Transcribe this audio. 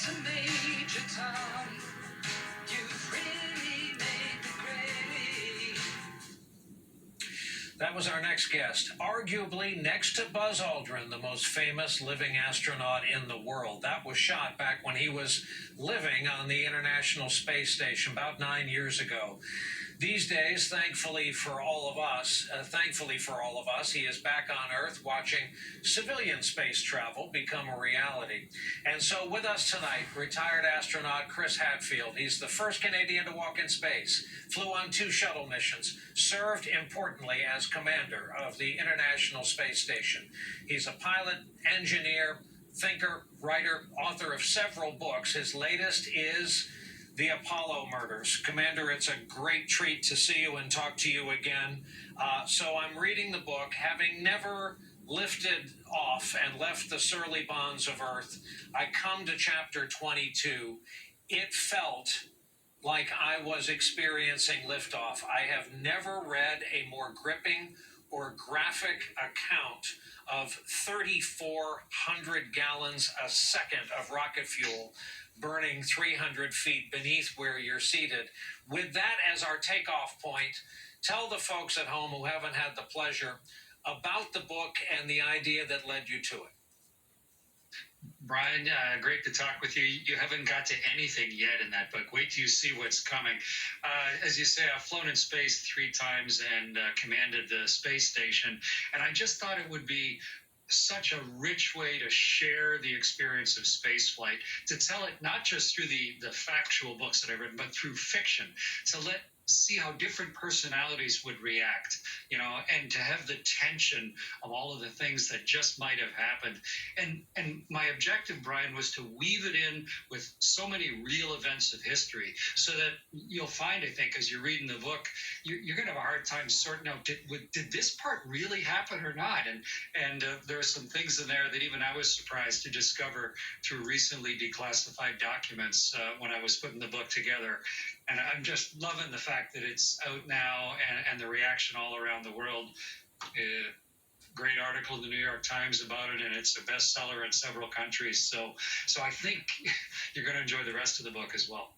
to Major Tom. You've really made the grade. That was our next guest, arguably next to Buzz Aldrin, the most famous living astronaut in the world. That was shot back when he was living on the International Space Station about 9 years ago. These days, thankfully for all of us, he is back on Earth watching civilian space travel become a reality. And so with us tonight, retired astronaut Chris Hadfield. He's the first Canadian to walk in space, flew on 2 shuttle missions, served importantly as commander of the International Space Station. He's a pilot, engineer, thinker, writer, author of several books. His latest is The Apollo Murders. Commander, it's a great treat to see you and talk to you again. So I'm reading the book, having never lifted off and left the surly bonds of Earth. I come to chapter 22. It felt like I was experiencing liftoff. I have never read a more gripping or graphic account of 3,400 gallons a second of rocket fuel burning 300 feet beneath where you're seated. With that as our takeoff point, tell the folks at home who haven't had the pleasure about the book and the idea that led you to it. Brian, great to talk with you. You haven't got to anything yet in that book. Wait till you see what's coming. As you say, I've flown in space 3 times and commanded the space station. And I just thought it would be such a rich way to share the experience of spaceflight, to tell it not just through the factual books that I've written, but through fiction, to see how different personalities would react, and to have the tension of all of the things that just might have happened. And my objective, Brian, was to weave it in with so many real events of history, so that you'll find, I think, as you're reading the book, you're going to have a hard time sorting out, did this part really happen or not? And there are some things in there that even I was surprised to discover through recently declassified documents when I was putting the book together. And I'm just loving the fact that it's out now and the reaction all around the world. Great article in the New York Times about it, and it's a bestseller in several countries. So I think you're going to enjoy the rest of the book as well.